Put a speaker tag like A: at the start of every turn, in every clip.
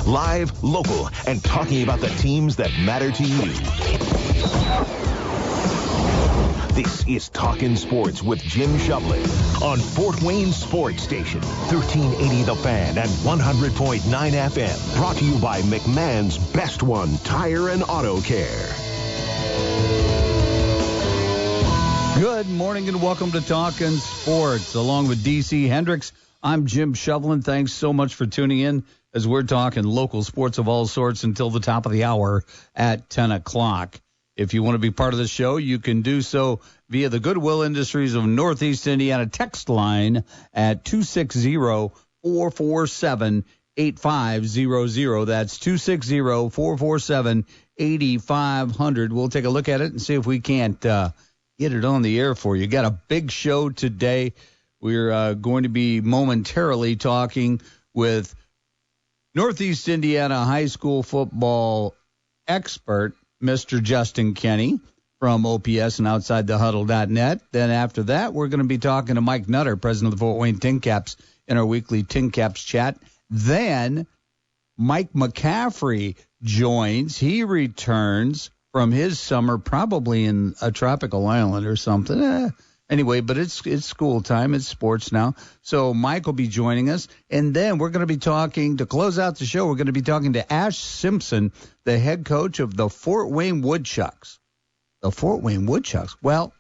A: Live, local, and talking about the teams that matter to you. This is Talkin Sports with Jim Shovlin on Fort Wayne Sports Station, 1380 The Fan and 100.9 FM. Brought to you by McMahon's Best One Tire and Auto Care.
B: Good morning and welcome to Talkin Sports. Along with DC Hendricks, I'm Jim Shovlin. Thanks so much for tuning in as we're talking local sports of all sorts until the top of the hour at 10 o'clock. If you want to be part of the show, you can do so via the Goodwill Industries of Northeast Indiana text line at 260-447-8500. That's 260-447-8500. We'll take a look at it and see if we can't get it on the air for you. Got a big show today. We're going to be momentarily talking with Northeast Indiana high school football expert, Mr. Justin Kenny from OPS and OutsideTheHuddle.net. Then after that, we're going to be talking to Mike Nutter, president of the Fort Wayne Tincaps, in our weekly Tincaps chat. Then Mike McCaffrey joins. He returns from his summer, probably in a tropical island or something. Anyway, but it's school time. It's sports now. So Mike will be joining us. And then we're going to be talking, to close out the show, we're going to be talking to Ashe Simpson, the head coach of the Fort Wayne Woodchucks. The Fort Wayne Woodchucks. Well,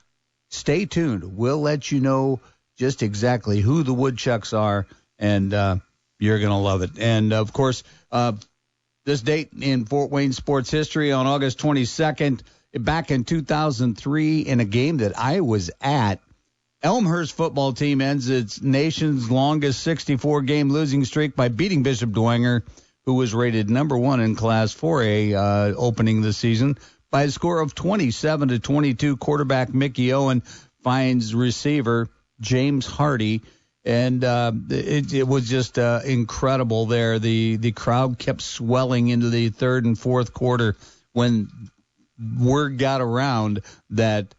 B: stay tuned. We'll let you know just exactly who the Woodchucks are, and you're going to love it. And, of course, this date in Fort Wayne sports history on August 22nd, back in 2003, in a game that I was at, Elmhurst football team ends its nation's longest 64-game losing streak by beating Bishop Dwenger, who was rated number 1 in Class 4A opening the season, by a score of 27-22. Quarterback Mickey Owen finds receiver James Hardy. And it was just incredible there. The crowd kept swelling into the third and fourth quarter when word got around that,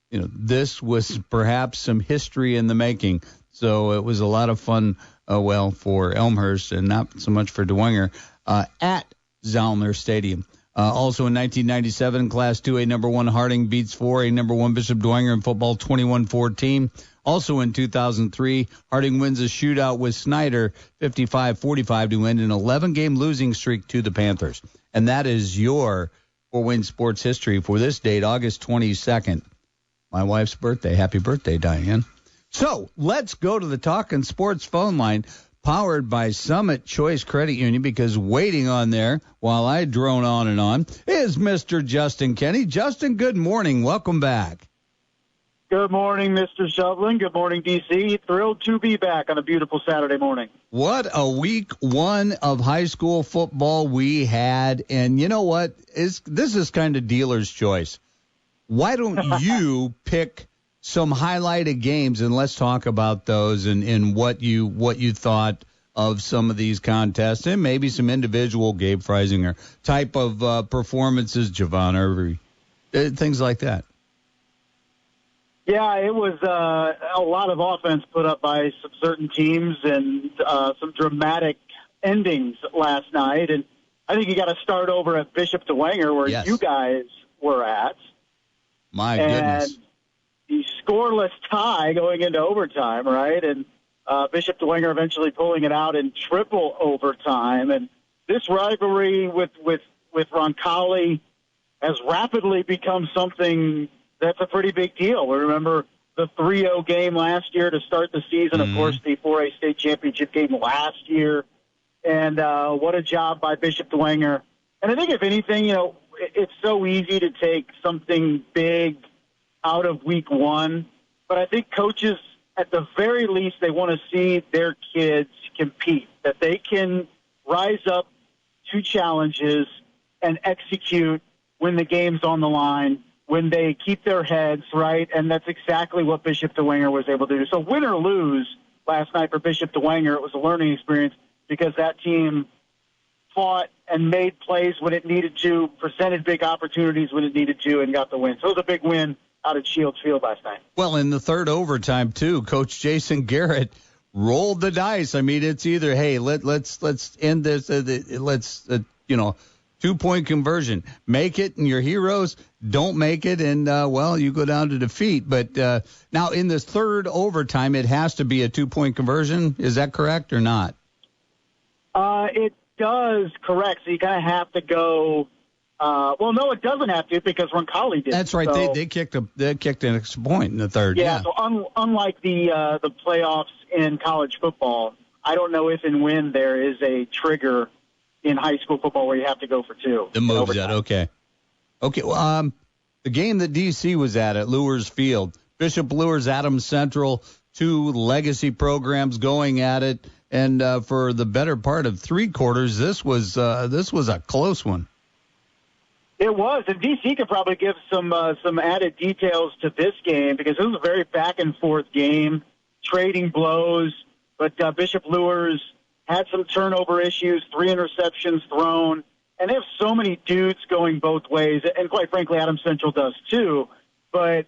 B: this was perhaps some history in the making. So it was a lot of fun, for Elmhurst and not so much for Dwenger at Zollner Stadium. Also in 1997, Class 2A number 1 Harding beats 4A number 1 Bishop Dwenger in football 21-14. Also in 2003, Harding wins a shootout with Snyder 55-45 to end an 11-game losing streak to the Panthers. And that is your Fort Wayne sports history for this date, August 22nd. My wife's birthday. Happy birthday, Diane. So let's go to the Talkin Sports phone line, powered by Summit Choice Credit Union, because waiting on there while I drone on and on is Mr. Justin Kenny. Justin, good morning. Welcome back.
C: Good morning, Mr. Shovlin. Good morning, DC. Thrilled to be back on a beautiful Saturday morning.
B: What a week one of high school football we had. And you know what? This is kind of dealer's choice. Why don't you pick some highlighted games, and let's talk about those and what you thought of some of these contests, and maybe some individual Gabe Freisinger type of performances, Javon Irby, things like that.
C: Yeah, it was a lot of offense put up by some certain teams and some dramatic endings last night. And I think you got to start over at Bishop Dwenger, where you guys were at.
B: My goodness.
C: The scoreless tie going into overtime, right? And Bishop Dwenger eventually pulling it out in triple overtime. And this rivalry with Roncalli has rapidly become something that's a pretty big deal. We remember the 3-0 game last year to start the season. Of course, the 4A state championship game last year. And what a job by Bishop Dwenger. And I think, if anything, it's so easy to take something big out of week one. But I think coaches, at the very least, they want to see their kids compete, that they can rise up to challenges and execute when the game's on the line, when they keep their heads right. And that's exactly what Bishop Dwenger was able to do. So win or lose last night for Bishop Dwenger, it was a learning experience because that team fought and made plays when it needed to, presented big opportunities when it needed to, and got the win. So it was a big win out at Shields Field last night.
B: Well, in the third overtime, too, Coach Jason Garrett rolled the dice. I mean, it's either, hey, let's end this. Let's 2-point conversion. Make it, and your heroes don't make it, and you go down to defeat. But now in this third overtime, it has to be a 2-point conversion. Is that correct or not?
C: It does, correct. So you kind of have to go. No, it doesn't have to because Roncalli did.
B: That's right.
C: So,
B: they kicked an extra point in the third.
C: Yeah. So unlike the playoffs in college football, I don't know if and when there is a trigger in high school football where you have to go for 2.
B: The move's that okay. Well, the game that DC was at Lewis Field, Bishop Lewis, Adams Central, 2 legacy programs going at it, and for the better part of 3 quarters, this was a close one.
C: It was, and DC could probably give some added details to this game because it was a very back and forth game, trading blows. But Bishop Lewis had some turnover issues, 3 interceptions thrown, and they have so many dudes going both ways. And quite frankly, Adams Central does too. But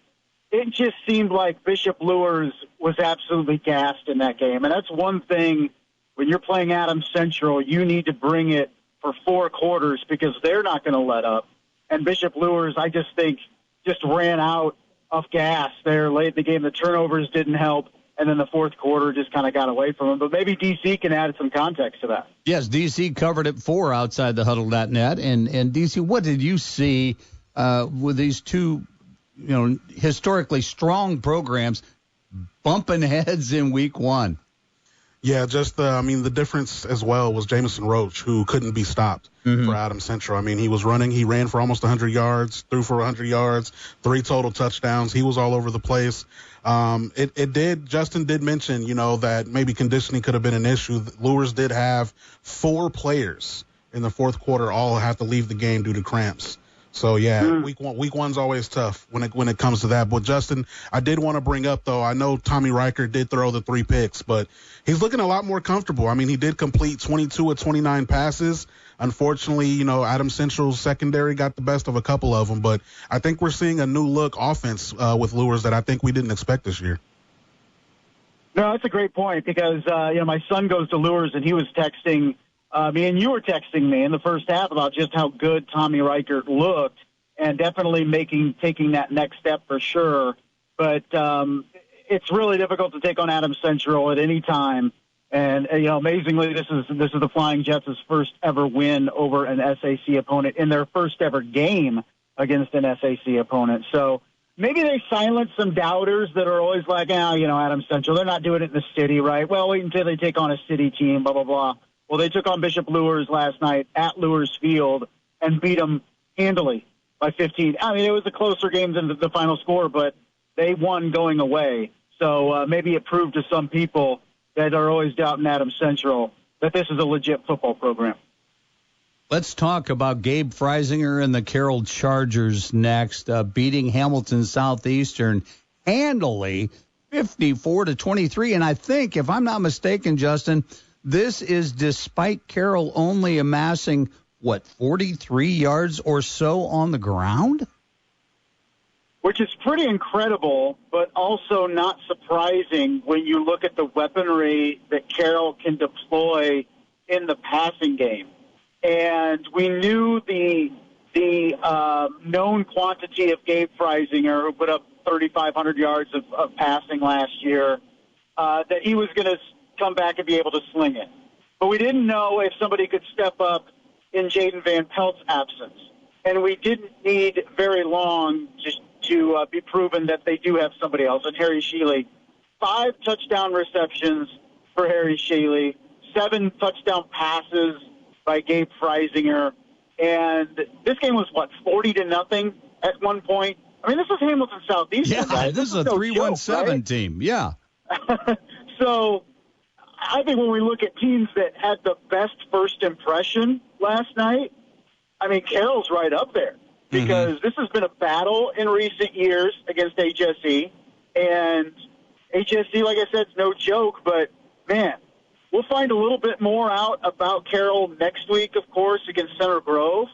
C: it just seemed like Bishop Lewis was absolutely gassed in that game, and that's one thing when you're playing Adams Central, you need to bring it for 4 quarters because they're not going to let up. And Bishop Lewis, I just think, just ran out of gas there late in the game. The turnovers didn't help, and then the fourth quarter just kind of got away from him. But maybe DC can add some context to that.
B: Yes, DC covered at 4 outside the Huddle.net. And DC, what did you see with these 2, historically strong programs bumping heads in week 1?
D: Yeah, just the difference as well was Jamison Roach, who couldn't be stopped for Adams Central. I mean, he was running. He ran for almost 100 yards, threw for 100 yards, 3 total touchdowns. He was all over the place. Justin did mention, that maybe conditioning could have been an issue. Lewis did have 4 players in the fourth quarter all have to leave the game due to cramps. So, yeah, week one's always tough when it comes to that. But, Justin, I did want to bring up, though, I know Tommy Riker did throw the 3 picks, but he's looking a lot more comfortable. I mean, he did complete 22 of 29 passes. Unfortunately, Adams Central's secondary got the best of a couple of them. But I think we're seeing a new look offense with Lewis that I think we didn't expect this year.
C: No, that's a great point because, my son goes to Lewis, and he was texting me, and you were texting me in the first half about just how good Tommy Reichert looked and definitely taking that next step for sure. But it's really difficult to take on Adams Central at any time. And, amazingly, this is the Flying Jets' first ever win over an SAC opponent in their first ever game against an SAC opponent. So maybe they silence some doubters that are always like, Adams Central, they're not doing it in the city, right? Well, wait until they take on a city team, blah, blah, blah. Well, they took on Bishop Lewis last night at Lewis Field and beat them handily by 15. I mean, it was a closer game than the final score, but they won going away. So maybe it proved to some people that are always doubting Adams Central that this is a legit football program.
B: Let's talk about Gabe Freisinger and the Carroll Chargers next, beating Hamilton Southeastern handily 54-23. And I think, if I'm not mistaken, Justin, this is despite Carroll only amassing, 43 yards or so on the ground?
C: Which is pretty incredible, but also not surprising when you look at the weaponry that Carroll can deploy in the passing game. And we knew the known quantity of Gabe Freisinger, who put up 3,500 yards of passing last year, that he was going to come back and be able to sling it. But we didn't know if somebody could step up in Jaden Van Pelt's absence. And we didn't need very long to be proven that they do have somebody else. And Harry Shealy, 5 touchdown receptions for Harry Shealy, 7 touchdown passes by Gabe Freisinger. And this game was, 40-0 at one point? I mean, this is Hamilton Southeastern.
B: Yeah,
C: guys.
B: this is a 3-1-7 right? team. Yeah.
C: So I think when we look at teams that had the best first impression last night, I mean, Carroll's right up there because this has been a battle in recent years against HSE. And HSE, like I said, it's no joke, but, man, we'll find a little bit more out about Carroll next week, of course, against Center Grove.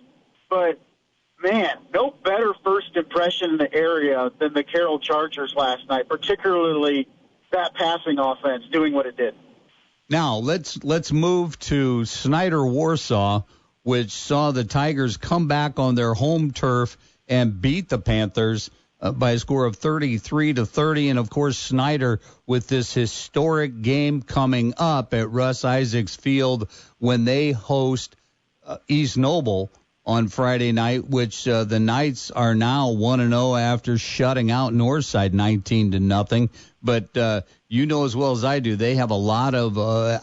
C: But, man, no better first impression in the area than the Carroll Chargers last night, particularly that passing offense doing what it did.
B: Now let's move to Snyder Warsaw, which saw the Tigers come back on their home turf and beat the Panthers by a score of 33-30. And, of course, Snyder with this historic game coming up at Russ Isaacs Field when they host East Noble on Friday night, which the Knights are now 1-0 after shutting out Northside 19-0. But you know as well as I do, they have a lot of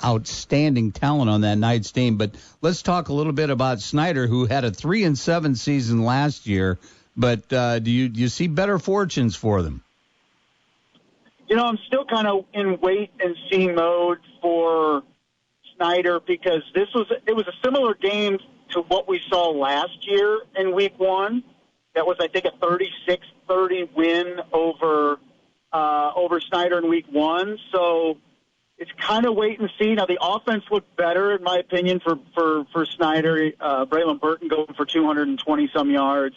B: outstanding talent on that Knights team. But let's talk a little bit about Snyder, who had a 3-7 season last year. But do you see better fortunes for them?
C: You know, I'm still kind of in wait-and-see mode for Snyder because it was a similar game to what we saw last year in Week 1. That was, I think, a 36-30 win over Snyder in Week 1. So it's kind of wait and see. Now, the offense looked better, in my opinion, for Snyder. Braylon Burton going for 220-some yards.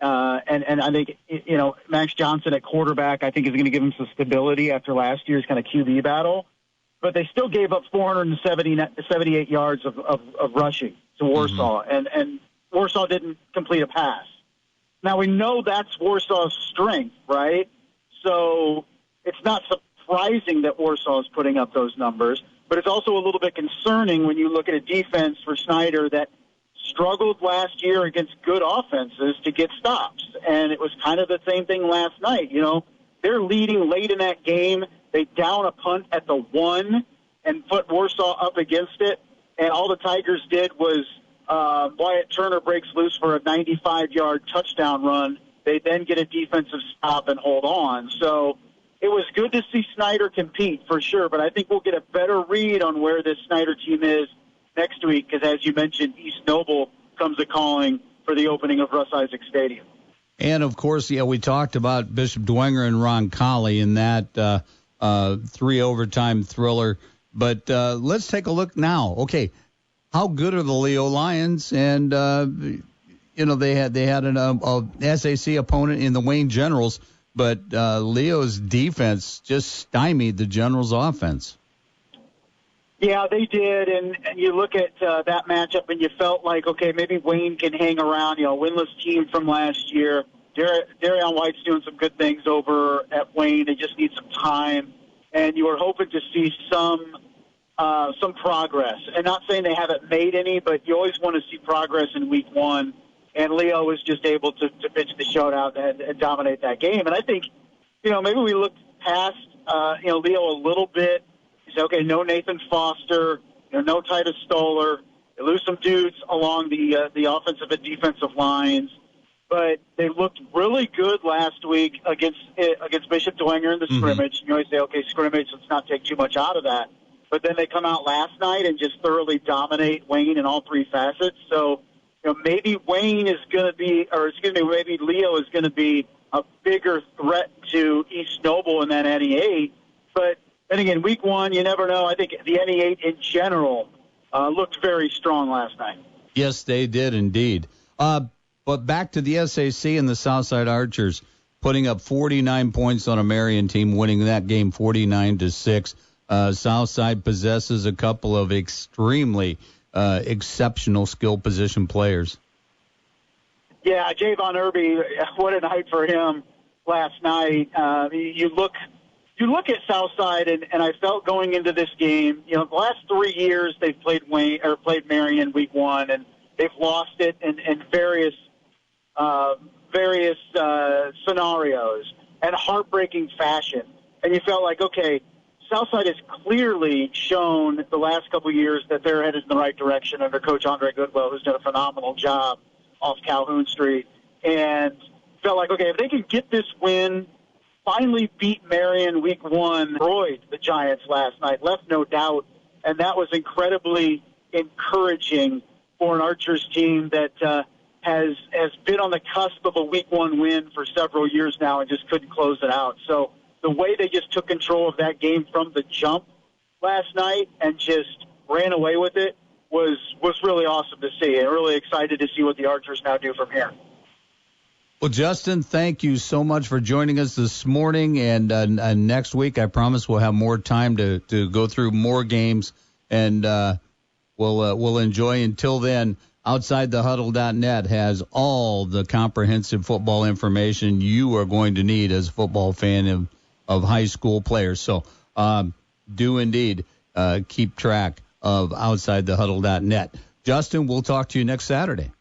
C: And I think, you know, Max Johnson at quarterback, I think, is going to give him some stability after last year's kind of QB battle. But they still gave up 478 yards of rushing to Warsaw, and Warsaw didn't complete a pass. Now, we know that's Warsaw's strength, right? So it's not surprising that Warsaw is putting up those numbers, but it's also a little bit concerning when you look at a defense for Snyder that struggled last year against good offenses to get stops. And it was kind of the same thing last night. You know, they're leading late in that game. They down a punt at the 1 and put Warsaw up against it. And all the Tigers did was Wyatt Turner breaks loose for a 95-yard touchdown run. They then get a defensive stop and hold on. So it was good to see Snyder compete for sure, but I think we'll get a better read on where this Snyder team is next week because, as you mentioned, East Noble comes a-calling for the opening of Russ Isaacs Stadium.
B: And, of course, we talked about Bishop Dwenger and Roncalli in that 3-overtime thriller. But let's take a look now. Okay, how good are the Leo Lions? And, they had an SAC opponent in the Wayne Generals, but Leo's defense just stymied the Generals' offense.
C: Yeah, they did, and you look at that matchup, and you felt like, okay, maybe Wayne can hang around. You know, winless team from last year. Darion White's doing some good things over at Wayne. They just need some time, and you were hoping to see some progress. And not saying they haven't made any, but you always want to see progress in Week 1. And Leo was just able to pitch the shutout and dominate that game. And I think, maybe we looked past, Leo a little bit. You say, okay, no Nathan Foster, no Titus Stoller. They lose some dudes along the offensive and defensive lines. But they looked really good last week against Bishop Dwenger in the scrimmage. You always say, okay, scrimmage, let's not take too much out of that. But then they come out last night and just thoroughly dominate Wayne in all three facets. So, maybe Wayne is going to be, maybe Leo is going to be a bigger threat to East Noble in that NE8. But then again, Week 1, you never know. I think the NE8 in general looked very strong last night. Yes,
B: they did indeed. But back to the SAC and the Southside Archers, putting up 49 points on a Marion team, winning that game 49-6. Southside possesses a couple of extremely exceptional skill position players.
C: Yeah, Javon Irby, what a night for him last night. You look at Southside, and I felt going into this game, the last 3 years they've played Marion Week 1, and they've lost it in various scenarios and heartbreaking fashion. And you felt like, okay, Southside has clearly shown the last couple of years that they're headed in the right direction under Coach Andre Goodwell, who's done a phenomenal job off Calhoun Street. And felt like, okay, if they can get this win, finally beat Marion Week 1, destroyed the Giants last night, left no doubt. And that was incredibly encouraging for an Archers team that has been on the cusp of a Week 1 win for several years now and just couldn't close it out. So the way they just took control of that game from the jump last night and just ran away with it was really awesome to see, and really excited to see what the Archers now do from here.
B: Well, Justin, thank you so much for joining us this morning. And next week, I promise we'll have more time to go through more games, and we'll enjoy. Until then, OutsideTheHuddle.net has all the comprehensive football information you are going to need as a football fan of high school players. So do indeed keep track of OutsideTheHuddle.net. Justin, we'll talk to you next Saturday.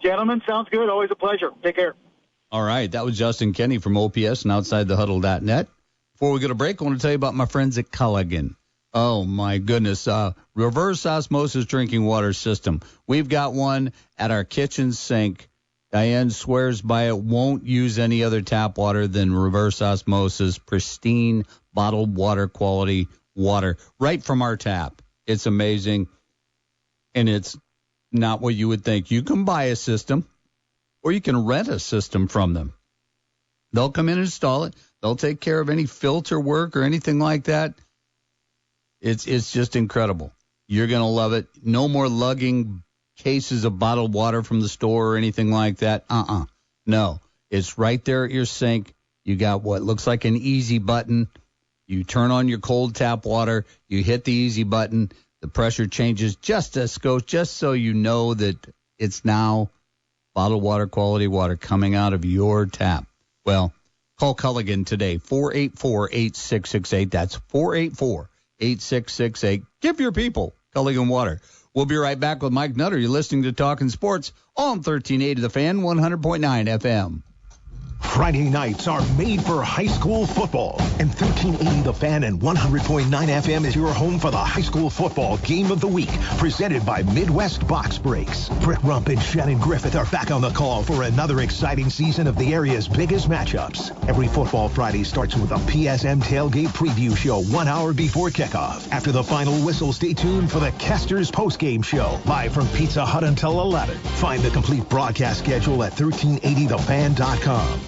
C: Gentlemen, sounds good. Always a pleasure. Take care.
B: All right. That was Justin Kenny from OPS and OutsideTheHuddle.net. Before we go to break, I want to tell you about my friends at Culligan. Oh, my goodness. Reverse osmosis drinking water system. We've got one at our kitchen sink. Diane swears by it. Won't use any other tap water than reverse osmosis, pristine, bottled water quality water right from our tap. It's amazing. And it's not what you would think. You can buy a system or you can rent a system from them. They'll come in and install it. They'll take care of any filter work or anything like that. It's just incredible. You're going to love it. No more lugging cases of bottled water from the store or anything like that. No. It's right there at your sink. You got what looks like an easy button. You turn on your cold tap water. You hit the easy button. The pressure changes just a skosh, just so you know that it's now bottled water, quality water coming out of your tap. Well, call Culligan today, 484-8668. That's 484-8668. Give your people Culligan water. We'll be right back with Mike Nutter. You're listening to Talkin Sports on 1380 The Fan, 100.9 FM.
A: Friday nights are made for high school football, and 1380 The Fan and 100.9 FM is your home for the high school football game of the week, presented by Midwest Box Breaks. Britt Rump and Shannon Griffith are back on the call for another exciting season of the area's biggest matchups. Every football Friday starts with a PSM tailgate preview show 1 hour before kickoff. After the final whistle, stay tuned for the Casters postgame show, live from Pizza Hut until 11. Find the complete broadcast schedule at 1380thefan.com.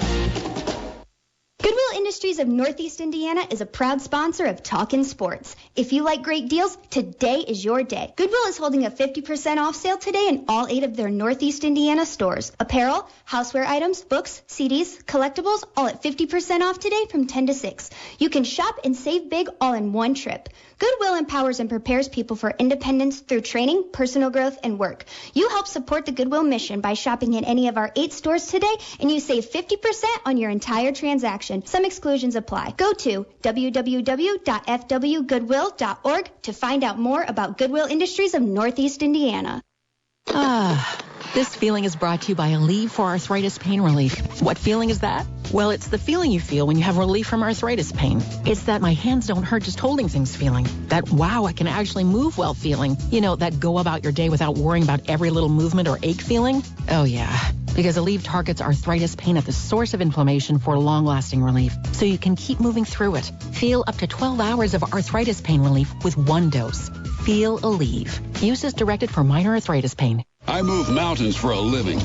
E: Goodwill Industries of Northeast Indiana is a proud sponsor of Talkin Sports. If you like great deals, today is your day. Goodwill is holding a 50% off sale today in all 8 of their Northeast Indiana stores. Apparel, houseware items, books, CDs, collectibles, all at 50% off today from 10 to 6. You can shop and save big all in one trip. Goodwill empowers and prepares people for independence through training, personal growth, and work. You help support the Goodwill mission by shopping in any of our 8 stores today, and you save 50% on your entire transaction. Some exclusions apply. Go to www.fwgoodwill.org to find out more about Goodwill Industries of Northeast Indiana.
F: This feeling is brought to you by Aleve for Arthritis Pain Relief. What feeling is that? Well, it's the feeling you feel when you have relief from arthritis pain. It's that my hands don't hurt just holding things feeling. That, wow, I can actually move well feeling. You know, that go about your day without worrying about every little movement or ache feeling. Oh, yeah. Because Aleve targets arthritis pain at the source of inflammation for long-lasting relief, so you can keep moving through it. Feel up to 12 hours of arthritis pain relief with 1 dose. Feel Aleve. Use as directed for minor arthritis pain.
G: I move mountains for a living.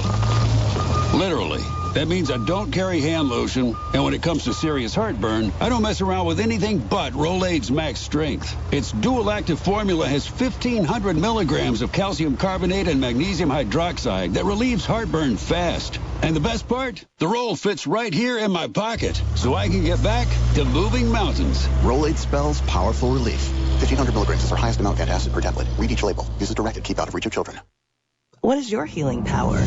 G: Literally. That means I don't carry hand lotion, and when it comes to serious heartburn, I don't mess around with anything but Rolaids Max Strength. Its dual-active formula has 1,500 milligrams of calcium carbonate and magnesium hydroxide that relieves heartburn fast. And the best part? The roll fits right here in my pocket, so I can get back to moving mountains.
H: Rolaids spells powerful relief. 1,500 milligrams is our highest amount of antacid per tablet. Read each label. Use as directed. Keep out of reach of children.
I: What is your healing power?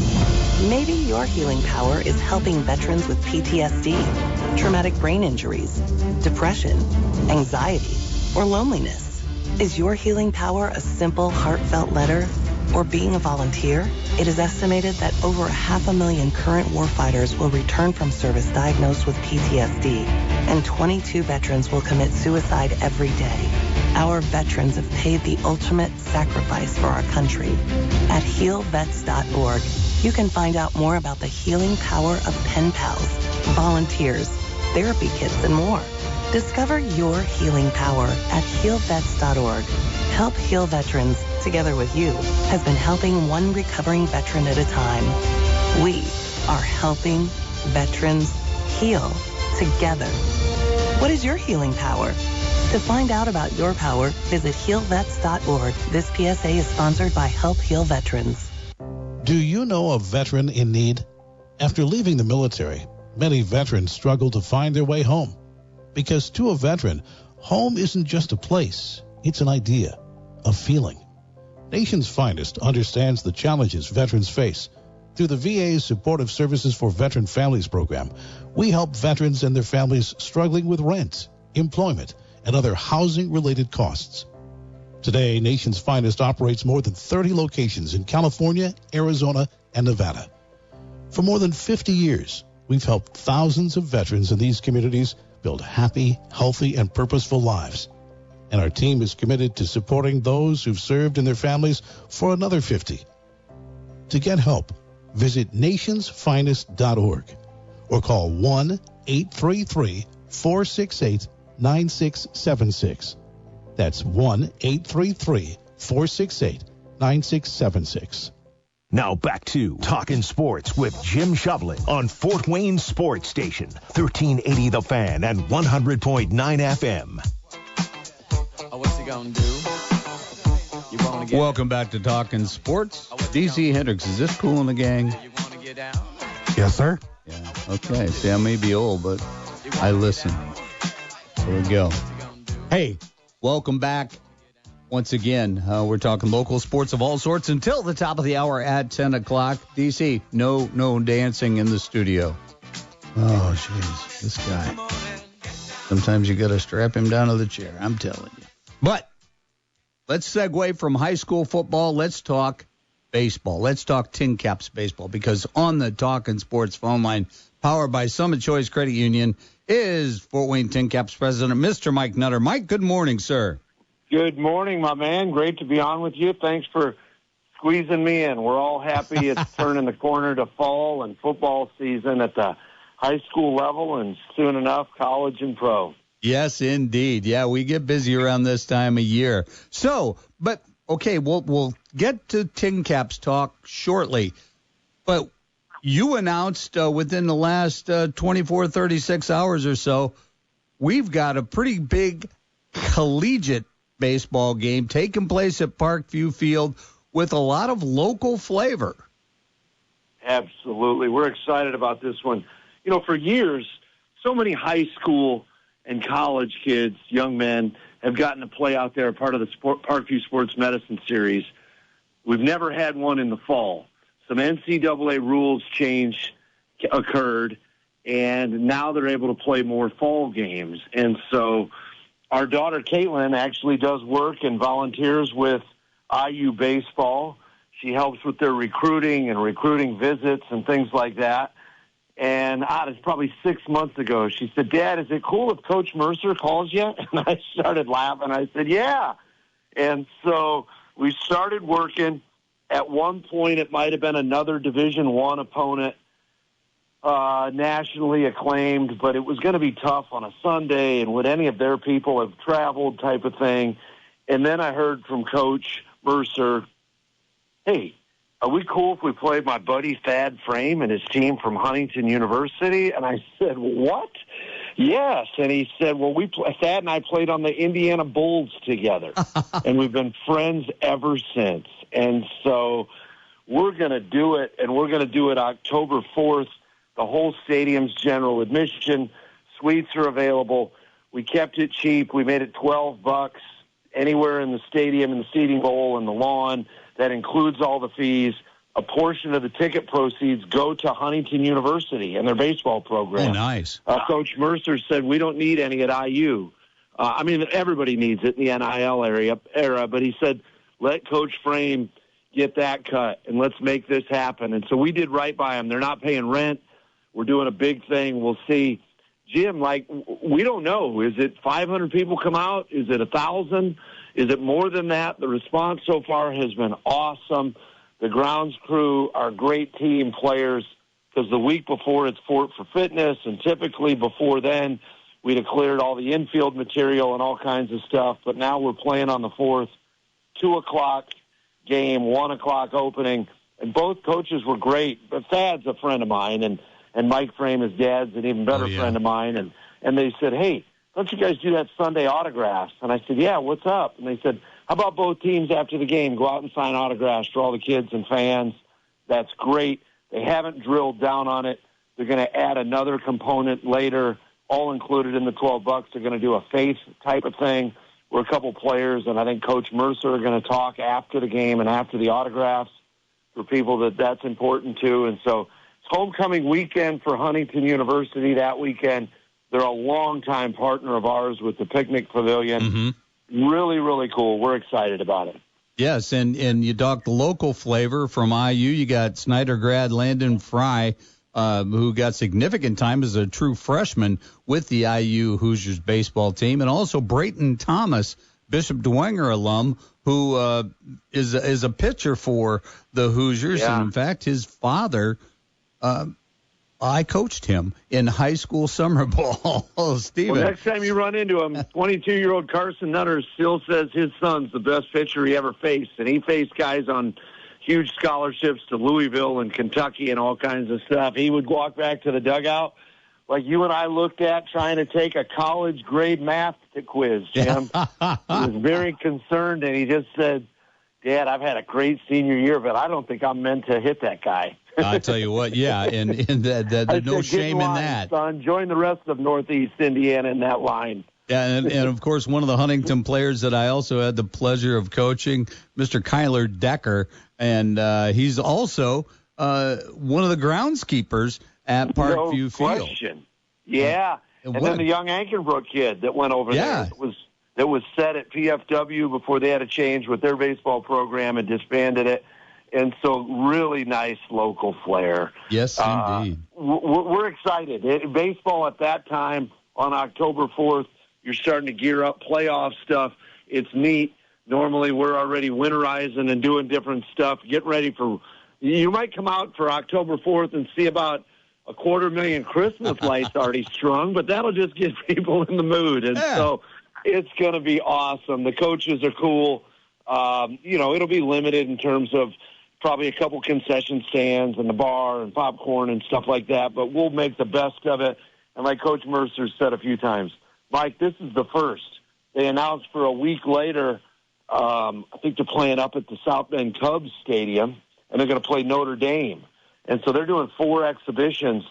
I: Maybe your healing power is helping veterans with PTSD, traumatic brain injuries, depression, anxiety, or loneliness. Is your healing power a simple, heartfelt letter or being a volunteer? It is estimated that over 500,000 current warfighters will return from service diagnosed with PTSD, and 22 veterans will commit suicide every day. Our veterans have paid the ultimate sacrifice for our country. At healvets.org, you can find out more about the healing power of pen pals, volunteers, therapy kits, and more. Discover your healing power at healvets.org. Help Heal Veterans, together with you, has been helping one recovering veteran at a time. We are helping veterans heal together. What is your healing power? To find out about your power, visit healvets.org. This PSA is sponsored by Help Heal Veterans.
J: Do you know a veteran in need? After leaving the military, many veterans struggle to find their way home. Because to a veteran, home isn't just a place, it's an idea, a feeling. Nation's Finest understands the challenges veterans face. Through the VA's Supportive Services for Veteran Families program, we help veterans and their families struggling with rent, employment, and other housing-related costs. Today, Nation's Finest operates more than 30 locations in California, Arizona, and Nevada. For more than 50 years, we've helped thousands of veterans in these communities build happy, healthy, and purposeful lives. And our team is committed to supporting those who've served in their families for another 50. To get help, visit nationsfinest.org or call 1-833-468-9676. That's 1-833-468-9676.
A: Now back to Talkin' Sports with Jim Shovlin on Fort Wayne Sports Station, 1380 The Fan and 100.9 FM.
K: What's he gonna do?
B: Welcome back to Talkin' Sports. DC Hendricks, is this cool in the gang?
D: Yes, sir.
B: Yeah, okay. See, I may be old, but I listen. Here we go. Hey, welcome back. Once again, we're talking local sports of all sorts until the top of the hour at 10 o'clock. DC, no dancing in the studio. Oh, jeez, this guy. Sometimes you got to strap him down to the chair, I'm telling you. But let's segue from high school football. Let's talk baseball. Let's talk Tincaps baseball, because on the Talkin' Sports phone line, powered by Summit Choice Credit Union, is Fort Wayne Tincaps president, Mr. Mike Nutter. Mike, good morning, sir.
L: Good morning, my man. Great to be on with you. Thanks for squeezing me in. We're all happy it's turning the corner to fall and football season at the high school level and soon enough college and pro.
B: Yes, indeed. Yeah, we get busy around this time of year. So, but, okay, we'll get to Tincaps talk shortly. But you announced within the last 24, 36 hours or so, we've got a pretty big collegiate baseball game taking place at Parkview Field with a lot of local flavor.
L: Absolutely. We're excited about this one. You know, for years, so many high school and college kids, young men, have gotten to play out there, part of the Parkview Sports Medicine Series. We've never had one in the fall. Some NCAA rules change occurred, and now they're able to play more fall games. And so our daughter, Caitlin, actually does work and volunteers with IU baseball. She helps with their recruiting and recruiting visits and things like that. And it's probably 6 months ago, she said, Dad, is it cool if Coach Mercer calls you? And I started laughing. I said, yeah. And so we started working. At one point, it might have been another Division I opponent, nationally acclaimed, but it was going to be tough on a Sunday, and would any of their people have traveled type of thing. And then I heard from Coach Mercer, hey, are we cool if we played my buddy Thad Frame and his team from Huntington University? And I said, what? Yes. And he said, well, Thad and I played on the Indiana Bulls together, and we've been friends ever since. And so we're going to do it, and we're going to do it October 4th. The whole stadium's general admission. Suites are available. We kept it cheap. We made it $12 anywhere in the stadium, in the seating bowl, and the lawn. That includes all the fees. A portion of the ticket proceeds go to Huntington University and their baseball program.
B: Oh, nice.
L: Coach Mercer said we don't need any at IU. I mean, everybody needs it in the NIL era, but he said let Coach Frame get that cut, and let's make this happen. And so we did right by them. They're not paying rent. We're doing a big thing. We'll see. Jim, we don't know. Is it 500 people come out? Is it 1,000? Is it more than that? The response so far has been awesome. The grounds crew are great team players, because the week before it's Fort for Fitness, and typically before then we'd have cleared all the infield material and all kinds of stuff. But now we're playing on the 4th, 2 o'clock game, 1 o'clock opening, and both coaches were great. But Thad's a friend of mine, and Mike Frame, his dad's an even better friend of mine. And they said, hey, don't you guys do that Sunday autographs? And I said, yeah, what's up? And they said, how about both teams after the game go out and sign autographs for all the kids and fans? That's great. They haven't drilled down on it. They're going to add another component later, all included in the $12. They're going to do a faith type of thing where a couple players, and I think Coach Mercer are going to talk after the game and after the autographs for people that's important to. And so it's homecoming weekend for Huntington University that weekend. They're a longtime partner of ours with the Picnic Pavilion.
B: Mm-hmm.
L: Really, really cool. We're excited about it.
B: Yes, and you talk the local flavor from IU. You got Snyder grad Landon Fry, who got significant time as a true freshman with the IU Hoosiers baseball team, and also Brayton Thomas, Bishop Dwenger alum, who is a pitcher for the Hoosiers.
L: Yeah.
B: And in fact, his father, I coached him in high school summer ball. Steven.
L: Well, next time you run into him, 22-year-old Carson Nutter still says his son's the best pitcher he ever faced, and he faced guys on huge scholarships to Louisville and Kentucky and all kinds of stuff. He would walk back to the dugout like you and I looked at trying to take a college grade math quiz, Jim. He was very concerned, and he just said, Dad, I've had a great senior year, but I don't think I'm meant to hit that guy.
B: I tell you what, yeah, and there's no shame in that.
L: Son, join the rest of Northeast Indiana in that line.
B: Yeah, and of course, one of the Huntington players that I also had the pleasure of coaching, Mr. Kyler Decker, and he's also one of the groundskeepers at Parkview Field.
L: No question. Yeah, and then the young Ankenbrook kid that went over there that was set at PFW before they had a change with their baseball program and disbanded it. And so really nice local flair.
B: Yes, indeed.
L: We're excited. Baseball at that time on October 4th, you're starting to gear up playoff stuff. It's neat. Normally we're already winterizing and doing different stuff. Get ready for – you might come out for October 4th and see about 250,000 Christmas lights already strung, but that'll just get people in the mood. And so it's going to be awesome. The coaches are cool. It'll be limited in terms of – probably a couple concession stands and the bar and popcorn and stuff like that, but we'll make the best of it. And like Coach Mercer said a few times, Mike, this is the first. They announced for a week later, I think they're playing up at the South Bend Cubs Stadium, and they're going to play Notre Dame. And so they're doing 4 exhibitions,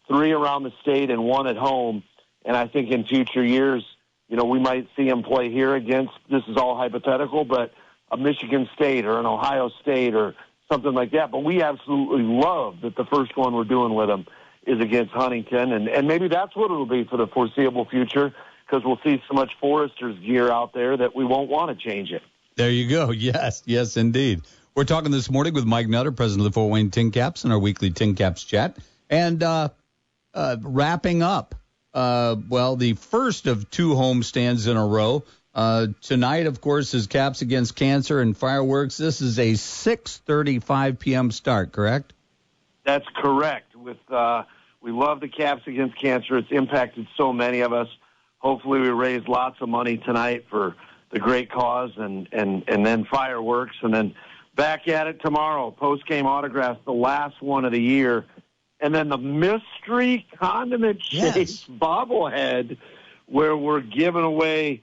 L: 3 around the state and 1 at home. And I think in future years, we might see them play here against, this is all hypothetical, but a Michigan State or an Ohio State or something like that. But we absolutely love that the first one we're doing with them is against Huntington. And maybe that's what it'll be for the foreseeable future, because we'll see so much Foresters gear out there that we won't want to change it.
B: There you go. Yes, indeed. We're talking this morning with Mike Nutter, president of the Fort Wayne Tincaps, in our weekly Tincaps chat. And wrapping up, the first of 2 homestands in a row. Tonight, of course, is Caps against Cancer and fireworks. This is a 6:35 p.m. start, correct?
L: That's correct. We love the Caps against Cancer. It's impacted so many of us. Hopefully we raise lots of money tonight for the great cause and then fireworks. And then back at it tomorrow, post-game autographs, the last one of the year. And then the mystery condiment chase bobblehead, where we're giving away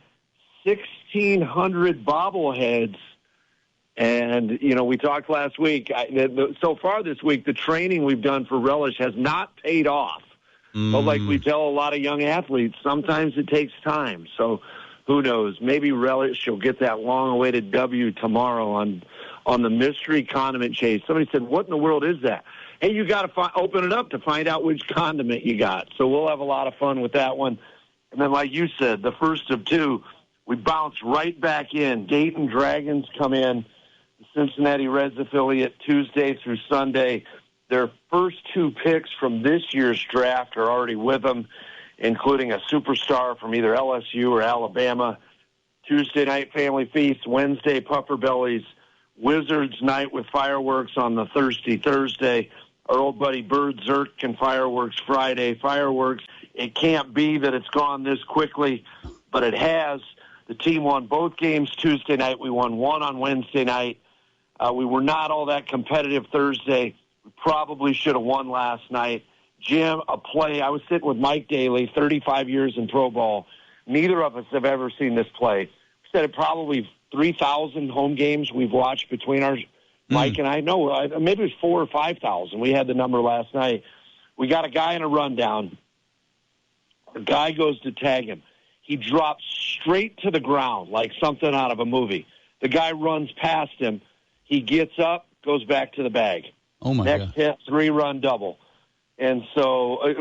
L: 1,600 bobbleheads. And, we talked last week. So far this week, the training we've done for Relish has not paid off. But like we tell a lot of young athletes, sometimes it takes time. So who knows? Maybe Relish will get that long-awaited W tomorrow on the mystery condiment chase. Somebody said, what in the world is that? Hey, you got to open it up to find out which condiment you got. So we'll have a lot of fun with that one. And then, like you said, the first of 2, we bounce right back in. Dayton Dragons come in. The Cincinnati Reds affiliate, Tuesday through Sunday. Their first 2 picks from this year's draft are already with them, including a superstar from either LSU or Alabama. Tuesday night family feast, Wednesday puffer bellies, Wizards night with fireworks on the Thirsty Thursday. Our old buddy Bird Zirk and fireworks Friday. Fireworks, it can't be that it's gone this quickly, but it has. The team won both games Tuesday night. We won 1 on Wednesday night. We were not all that competitive Thursday. We probably should have won last night. Jim, a play. I was sitting with Mike Daly, 35 years in pro ball. Neither of us have ever seen this play. We said it probably 3,000 home games we've watched between Mike and I know, maybe it was 4,000 or 5,000. We had the number last night. We got a guy in a rundown. The guy goes to tag him. He drops straight to the ground like something out of a movie. The guy runs past him. He gets up, goes back to the bag.
B: Oh, my
L: Next
B: God.
L: hit, 3-run double. And so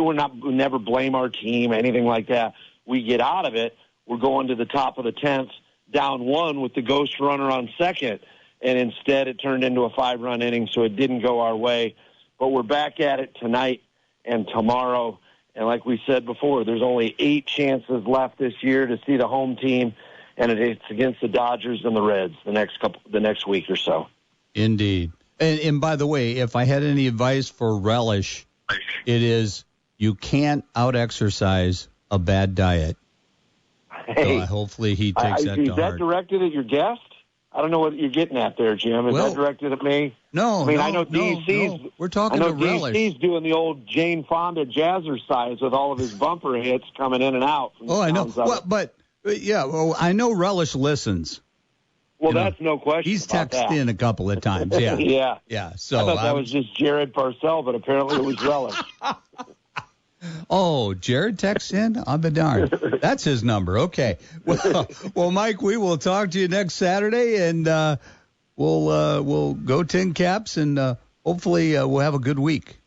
L: we never blame our team, anything like that. We get out of it. We're going to the top of the 10th, down 1 with the ghost runner on second. And instead it turned into a 5-run inning, so it didn't go our way. But we're back at it tonight and tomorrow. And like we said before, there's only 8 chances left this year to see the home team, and it's against the Dodgers and the Reds the next week or so.
B: Indeed. And by the way, if I had any advice for Relish, it is you can't out-exercise a bad diet.
L: Hey,
B: So hopefully he takes that to
L: is that
B: heart.
L: directed at your guest? I don't know what you're getting at there, Jim. Is that directed at me?
B: No,
L: I mean,
B: no,
L: I know
B: no,
L: DC's.
B: no. We're talking
L: I know
B: to Relish.
L: DC's doing the old Jane Fonda jazzercise with all of his bumper hits coming in and out.
B: Oh, I know. Well, but I know Relish listens.
L: Well, that's no question.
B: He's
L: about
B: texted
L: that.
B: in a couple of times. Yeah.
L: Yeah.
B: So
L: I thought that was just Jared Parcell, but apparently it was Relish.
B: Oh, Jared texts in? I'll be darned. That's his number. Okay. Well, Mike, we will talk to you next Saturday, and we'll go Tincaps, and hopefully we'll have a good week.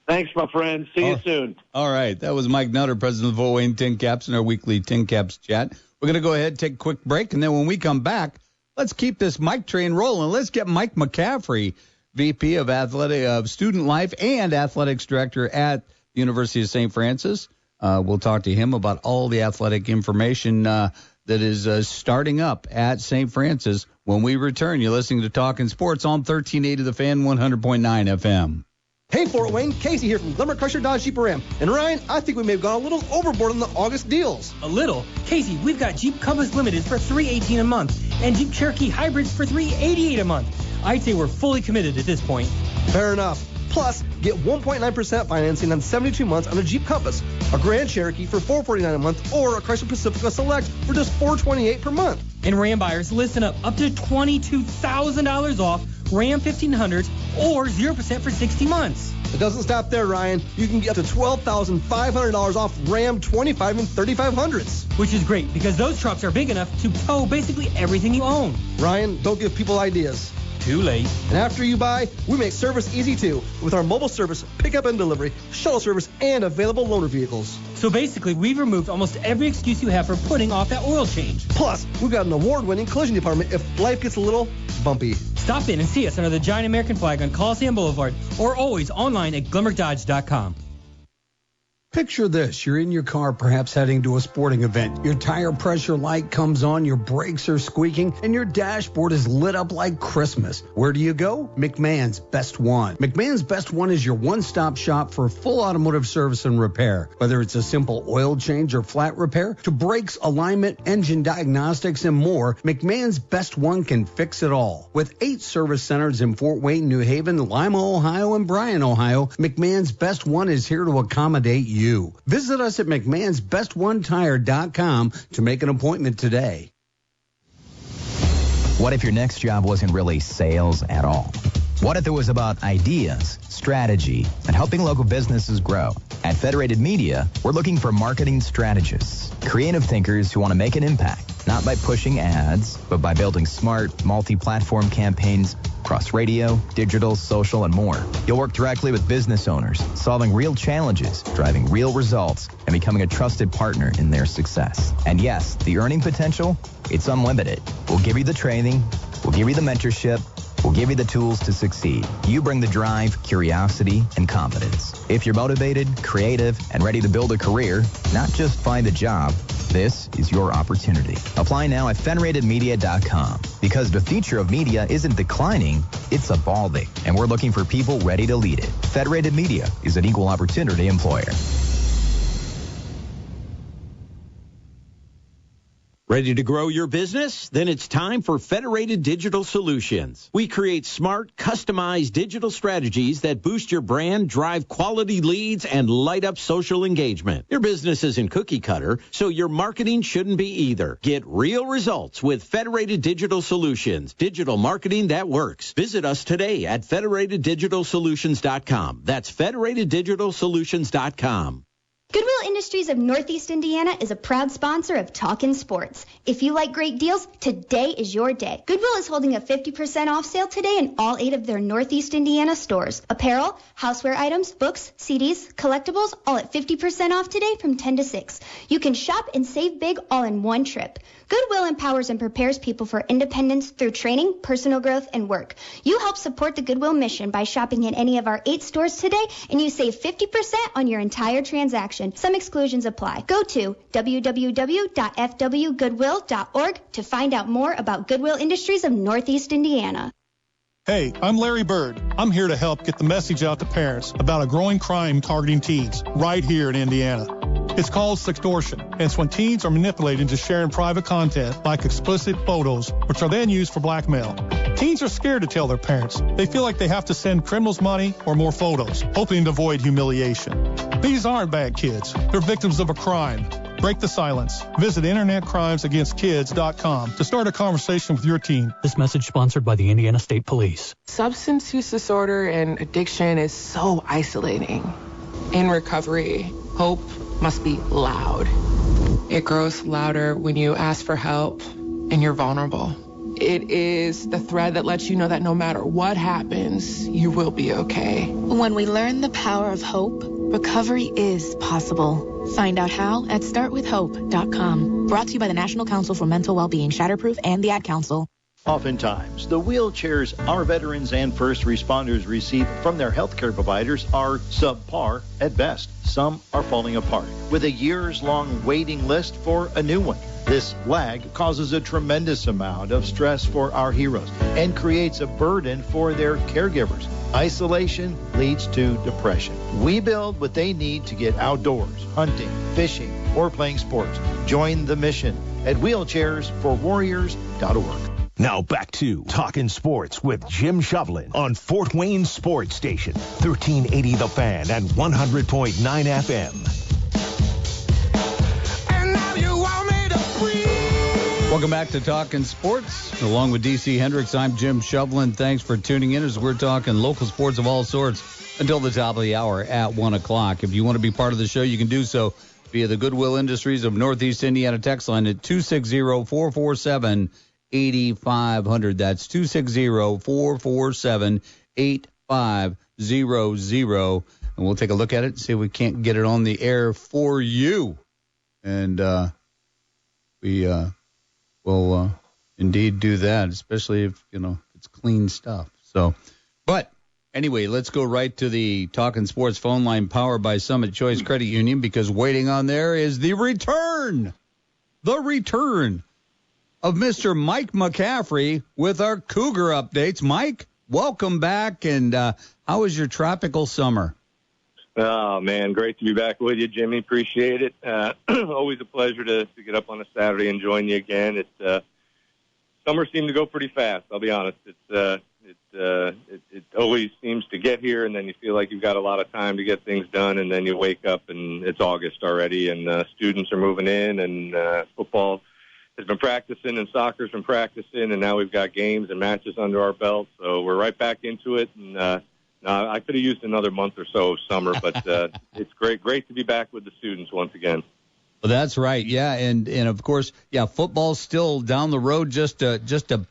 L: Thanks, my friend. See you soon.
B: All right. That was Mike Nutter, president of the Fort Wayne Tincaps, in our weekly Tincaps chat. We're going to go ahead and take a quick break, and then when we come back, let's keep this Mike train rolling. Let's get Mike McCaffrey, VP of Student Life and Athletics Director at the University of St. Francis. We'll talk to him about all the athletic information that is starting up at St. Francis when we return. You're listening to Talkin Sports on 1380 The Fan, 100.9 FM.
M: Hey, Fort Wayne, Casey here from Glimmer Crusher Dodge Jeep Ram. And Ryan, I think we may have gone a little overboard on the August deals.
N: A little? Casey, we've got Jeep Compass Limited for $318 a month and Jeep Cherokee Hybrids for $388 a month. I'd say we're fully committed at this point.
M: Fair enough. Plus, get 1.9% financing on 72 months on a Jeep Compass, a Grand Cherokee for $449 a month, or a Chrysler Pacifica Select for just $428 per month.
N: And Ram buyers, listen up. Up to $22,000 off Ram 1500s or 0% for 60 months.
M: It doesn't stop there, Ryan. You can get up to $12,500 off Ram 25 and 3500s.
N: Which is great because those trucks are big enough to tow basically everything you own.
M: Ryan, don't give people ideas.
N: Too late.
M: And after you buy, we make service easy too with our mobile service, pickup and delivery, shuttle service, and available loaner vehicles.
N: So basically, we've removed almost every excuse you have for putting off that oil change.
M: Plus, we've got an award-winning collision department if life gets a little bumpy.
N: Stop in and see us under the giant American flag on Coliseum Boulevard or always online at GlimmerDodge.com.
O: Picture this. You're in your car, perhaps heading to a sporting event. Your tire pressure light comes on, your brakes are squeaking, and your dashboard is lit up like Christmas. Where do you go? McMahon's Best One. McMahon's Best One is your one-stop shop for full automotive service and repair. Whether it's a simple oil change or flat repair, to brakes, alignment, engine diagnostics, and more, McMahon's Best One can fix it all. With 8 service centers in Fort Wayne, New Haven, Lima, Ohio, and Bryan, Ohio, McMahon's Best One is here to accommodate you. Visit us at McMahon'sBestOneTire.com to make an appointment today.
P: What if your next job wasn't really sales at all? What if it was about ideas, strategy, and helping local businesses grow? At Federated Media, we're looking for marketing strategists, creative thinkers who want to make an impact, not by pushing ads, but by building smart, multi-platform campaigns across radio, digital, social, and more. You'll work directly with business owners, solving real challenges, driving real results, and becoming a trusted partner in their success. And yes, the earning potential, it's unlimited. We'll give you the training, we'll give you the mentorship, we'll give you the tools to succeed. You bring the drive, curiosity, and confidence. If you're motivated, creative, and ready to build a career, not just find a job, this is your opportunity. Apply now at federatedmedia.com because the future of media isn't declining, it's evolving, and we're looking for people ready to lead it. Federated Media is an equal opportunity employer.
Q: Ready to grow your business? Then it's time for Federated Digital Solutions. We create smart, customized digital strategies that boost your brand, drive quality leads, and light up social engagement. Your business isn't cookie cutter, so your marketing shouldn't be either. Get real results with Federated Digital Solutions. Digital marketing that works. Visit us today at federateddigitalsolutions.com. That's federateddigitalsolutions.com.
E: Goodwill Industries of Northeast Indiana is a proud sponsor of Talkin Sports. If you like great deals, today is your day. Goodwill is holding a 50% off sale today in all 8 of their Northeast Indiana stores. Apparel, houseware items, books, CDs, collectibles, all at 50% off today from 10 to 6. You can shop and save big all in one trip. Goodwill empowers and prepares people for independence through training, personal growth, and work. You help support the Goodwill mission by shopping in any of our 8 stores today, and you save 50% on your entire transaction. Some exclusions apply. Go to www.fwgoodwill.org to find out more about Goodwill Industries of Northeast Indiana.
R: Hey, I'm Larry Bird. I'm here to help get the message out to parents about a growing crime targeting teens right here in Indiana. It's called sextortion, and it's when teens are manipulated into sharing private content like explicit photos, which are then used for blackmail. Teens are scared to tell their parents. They feel like they have to send criminals money or more photos, hoping to avoid humiliation. These aren't bad kids. They're victims of a crime. Break the silence. Visit InternetCrimesAgainstKids.com to start a conversation with your teen.
S: This message sponsored by the Indiana State Police.
T: Substance use disorder and addiction is so isolating. In recovery, hope must be loud. It grows louder when you ask for help and you're vulnerable. It is the thread that lets you know that no matter what happens, you will be okay.
U: When we learn the power of hope, recovery is possible. Find out how at startwithhope.com. Brought to you by the National Council for Mental Wellbeing, Shatterproof, and the Ad Council.
V: Oftentimes, the wheelchairs our veterans and first responders receive from their healthcare providers are subpar at best. Some are falling apart, with a years-long waiting list for a new one. This lag causes a tremendous amount of stress for our heroes and creates a burden for their caregivers. Isolation leads to depression. We build what they need to get outdoors, hunting, fishing, or playing sports. Join the mission at wheelchairsforwarriors.org.
A: Now back to Talkin Sports with Jim Shovlin on Fort Wayne Sports Station, 1380 The Fan and 100.9 FM.
B: And now you want me to breathe. Welcome back to Talkin Sports. Along with DC Hendricks, I'm Jim Shovlin. Thanks for tuning in as we're talking local sports of all sorts until the top of the hour at 1 o'clock. If you want to be part of the show, you can do so via the Goodwill Industries of Northeast Indiana text line at 260-447-8500. That's 260-447-8500. And we'll take a look at it and see if we can't get it on the air for you. And we will indeed do that, especially if, it's clean stuff. So, but anyway, let's go right to the Talkin Sports phone line powered by Summit Choice Credit Union, because waiting on there is the return of Mr. Mike McCaffrey with our Cougar updates. Mike, welcome back, and how was your tropical summer?
W: Oh, man, great to be back with you, Jimmy. Appreciate it. Always a pleasure to get up on a Saturday and join you again. Summer seemed to go pretty fast, I'll be honest. It always seems to get here, and then you feel like you've got a lot of time to get things done, and then you wake up, and it's August already, and students are moving in, and football has been practicing, and soccer's been practicing, and now we've got games and matches under our belt, so we're right back into it. And I could have used another month or so of summer, but it's great to be back with the students once again.
B: Well, that's right, yeah, and of course, yeah, football's still down the road just a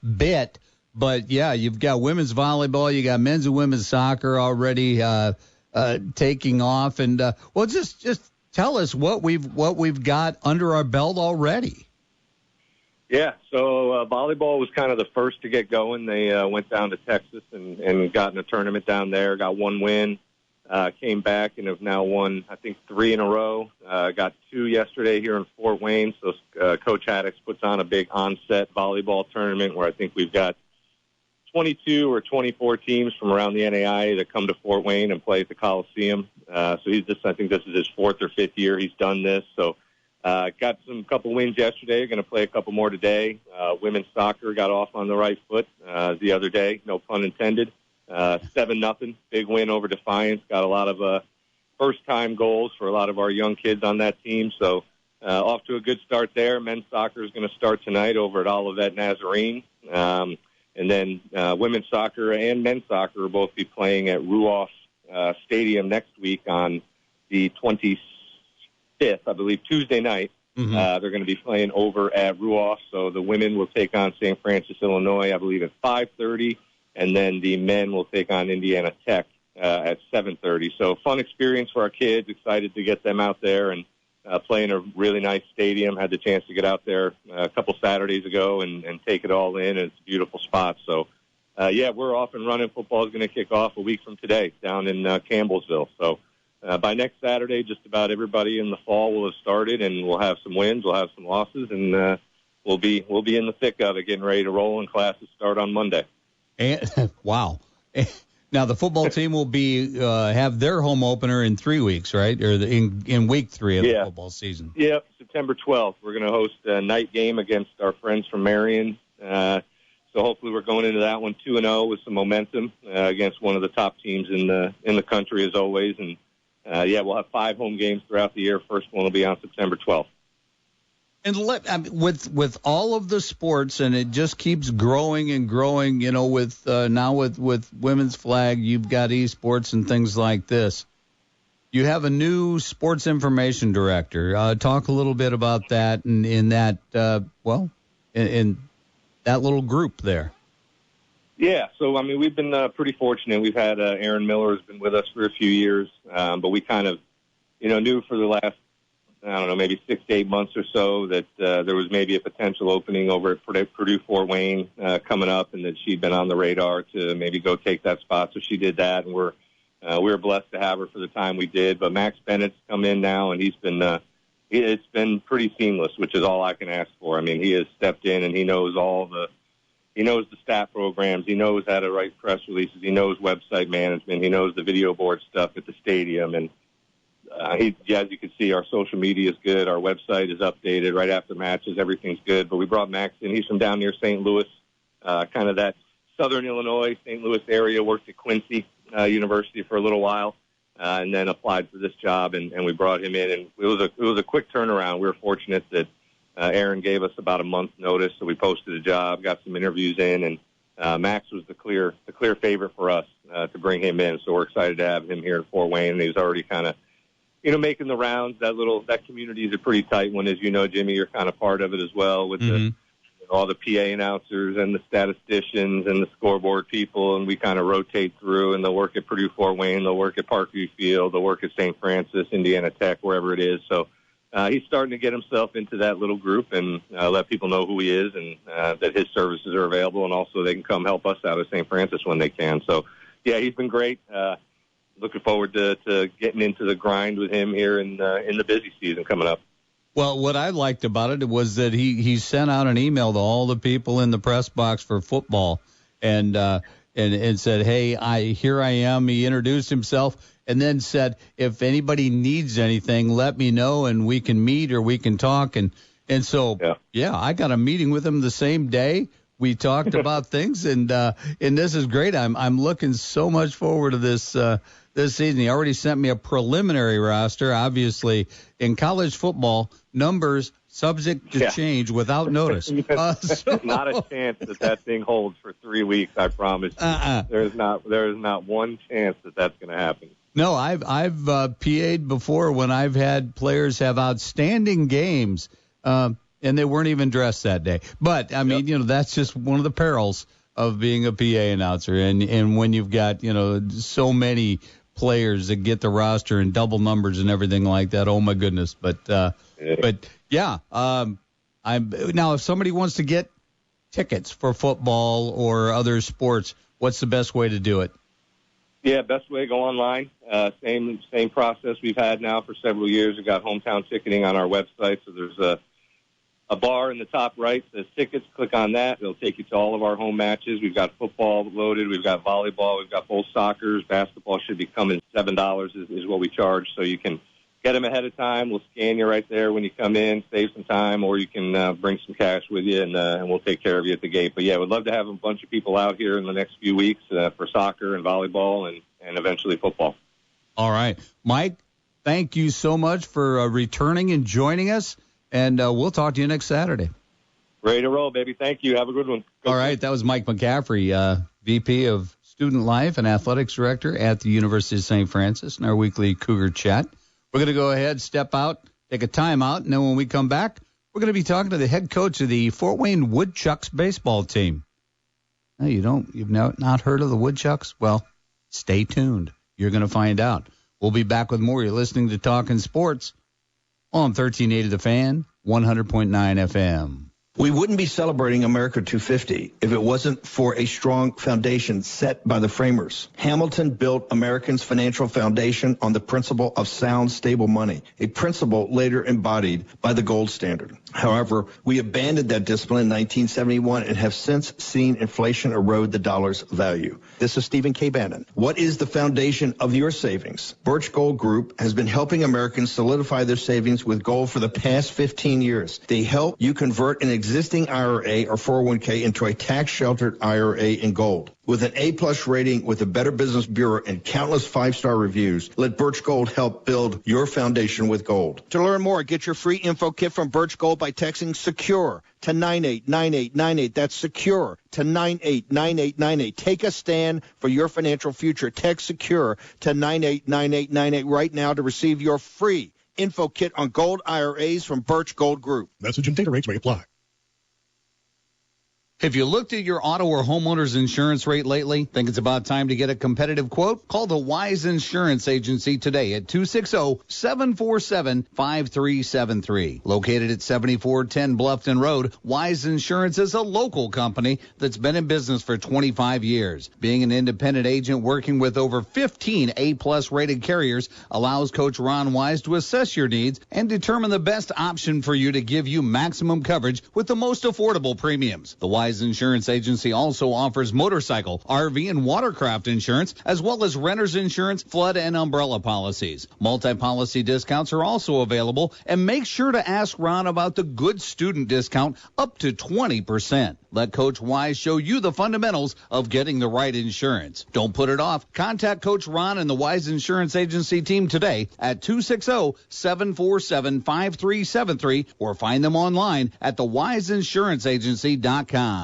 B: bit, but yeah, you've got women's volleyball, you got men's and women's soccer already taking off, and just tell us what we've got under our belt already.
W: Yeah, so volleyball was kind of the first to get going. They went down to Texas and got in a tournament down there, got one win, came back and have now won, I think, 3 in a row. Got 2 yesterday here in Fort Wayne. So Coach Haddix puts on a big on-set volleyball tournament where I think we've got 22 or 24 teams from around the NAIA that come to Fort Wayne and play at the Coliseum. So I think this is his 4th or 5th year he's done this. So Got some couple wins yesterday. Going to play a couple more today. Women's soccer got off on the right foot the other day. No pun intended. 7-0, big win over Defiance. Got a lot of first-time goals for a lot of our young kids on that team. So off to a good start there. Men's soccer is going to start tonight over at Olivet Nazarene. And then women's soccer and men's soccer will both be playing at Ruoff Stadium next week on the 25th, I believe, Tuesday night.
B: Mm-hmm.
W: They're going to be playing over at Ruoff. So the women will take on St. Francis, Illinois, I believe, at 5:30. And then the men will take on Indiana Tech at 7:30. So fun experience for our kids. Excited to get them out there and play in a really nice stadium. Had the chance to get out there a couple Saturdays ago and take it all in. And it's a beautiful spot. So, yeah, we're off and running. Football is going to kick off a week from today down in Campbellsville. So by next Saturday, just about everybody in the fall will have started, and we'll have some wins, we'll have some losses, and we'll be in the thick of it, getting ready to roll, and classes start on Monday.
B: And, wow. Now the football team will be have their home opener in 3 weeks, right? Or in week 3 of the football season.
W: Yep, September 12th. We're going to host a night game against our friends from Marion. So hopefully we're going into that one 2-0 with some momentum against one of the top teams in the country as always. And yeah, we'll have 5 home games throughout the year. First one will be on September 12th.
B: And with all of the sports, and it just keeps growing and growing, you know, with now with women's flag, you've got esports and things like this. You have a new sports information director. Talk a little bit about that in that in that little group there.
W: Yeah, so I mean, we've been pretty fortunate. We've had Aaron Miller has been with us for a few years, but we kind of, knew for the last, I don't know, maybe 6 to 8 months or so that there was maybe a potential opening over at Purdue Fort Wayne coming up, and that she'd been on the radar to maybe go take that spot. So she did that, and we were blessed to have her for the time we did. But Max Bennett's come in now, and he's been it's been pretty seamless, which is all I can ask for. I mean, he has stepped in, and he knows the stat programs. He knows how to write press releases. He knows website management. He knows the video board stuff at the stadium. And as you can see, our social media is good. Our website is updated right after matches. Everything's good. But we brought Max in. He's from down near St. Louis, kind of that southern Illinois, St. Louis area. Worked at Quincy University for a little while, and then applied for this job. And we brought him in. And it was a quick turnaround. We were fortunate that Aaron gave us about a month's notice, so we posted a job, got some interviews in, and Max was the clear favorite for us to bring him in. So we're excited to have him here at Fort Wayne, and he's already kind of, making the rounds. That community is a pretty tight one, as you know, Jimmy. You're kind of part of it as well with all the PA announcers and the statisticians and the scoreboard people, and we kind of rotate through, and they'll work at Purdue Fort Wayne, they'll work at Parkview Field, they'll work at St. Francis, Indiana Tech, wherever it is. So he's starting to get himself into that little group and let people know who he is and that his services are available, and also they can come help us out at St. Francis when they can. So, yeah, he's been great. Looking forward to getting into the grind with him here in the busy season coming up.
B: Well, what I liked about it was that he sent out an email to all the people in the press box for football and said, hey, here I am. He introduced himself and then said, if anybody needs anything, let me know and we can meet or we can talk. And so, I got a meeting with him the same day. We talked about things, and this is great. I'm looking so much forward to this season. He already sent me a preliminary roster. Obviously, in college football, numbers subject to change without notice.
W: Not a chance that thing holds for 3 weeks. I promise you. There is not one chance that's going to happen.
B: No, I've PA'd before when I've had players have outstanding games. And they weren't even dressed that day. But, I mean, that's just one of the perils of being a PA announcer. And when you've got, so many players that get the roster and double numbers and everything like that, oh, my goodness. But now if somebody wants to get tickets for football or other sports, what's the best way to do it?
W: Yeah, best way, go online. Same process we've had now for several years. We've got hometown ticketing on our website, so there's a bar in the top right says tickets. Click on that. It'll take you to all of our home matches. We've got football loaded. We've got volleyball. We've got both soccers. Basketball should be coming. $7 is what we charge, so you can get them ahead of time. We'll scan you right there when you come in, save some time, or you can bring some cash with you, and we'll take care of you at the gate. But, yeah, we'd love to have a bunch of people out here in the next few weeks for soccer and volleyball and eventually football.
B: All right. Mike, thank you so much for returning and joining us, and we'll talk to you next Saturday.
W: Ready to roll, baby. Thank you. Have a good one.
B: All right. That was Mike McCaffrey, VP of Student Life and Athletics Director at the University of St. Francis in our weekly Cougar Chat. We're going to go ahead, step out, take a timeout, and then when we come back, we're going to be talking to the head coach of the Fort Wayne Woodchucks baseball team. Now, you've not heard of the Woodchucks? Well, stay tuned. You're going to find out. We'll be back with more. You're listening to Talkin Sports on 1380 The Fan, 100.9 FM.
C: We wouldn't be celebrating America 250 if it wasn't for a strong foundation set by the framers. Hamilton built Americans' financial foundation on the principle of sound, stable money, a principle later embodied by the gold standard. However, we abandoned that discipline in 1971 and have since seen inflation erode the dollar's value. This is Stephen K. Bannon. What is the foundation of your savings? Birch Gold Group has been helping Americans solidify their savings with gold for the past 15 years. They help you convert an existing IRA or 401k into a tax-sheltered IRA in gold. With an A-plus rating with the Better Business Bureau and countless five-star reviews, let Birch Gold help build your foundation with gold. To learn more, get your free info kit from Birch Gold by texting SECURE to 989898. That's SECURE to 989898. Take a stand for your financial future. Text SECURE to 989898 right now to receive your free info kit on gold IRAs from Birch Gold Group.
F: Message and data rates may apply.
B: Have you looked at your auto or homeowner's insurance rate lately? Think it's about time to get a competitive quote? Call the Wise Insurance Agency today at 260-747-5373. Located at 7410 Bluffton Road, Wise Insurance is a local company that's been in business for 25 years. Being an independent agent working with over 15 A-plus rated carriers allows Coach Ron Wise to assess your needs and determine the best option for you to give you maximum coverage with the most affordable premiums. The Wise Insurance Agency also offers motorcycle, RV, and watercraft insurance, as well as renter's insurance, flood, and umbrella policies. Multi-policy discounts are also available, and make sure to ask Ron about the good student discount up to 20%. Let Coach Wise show you the fundamentals of getting the right insurance. Don't put it off. Contact Coach Ron and the Wise Insurance Agency team today at 260-747-5373 or find them online at thewiseinsuranceagency.com.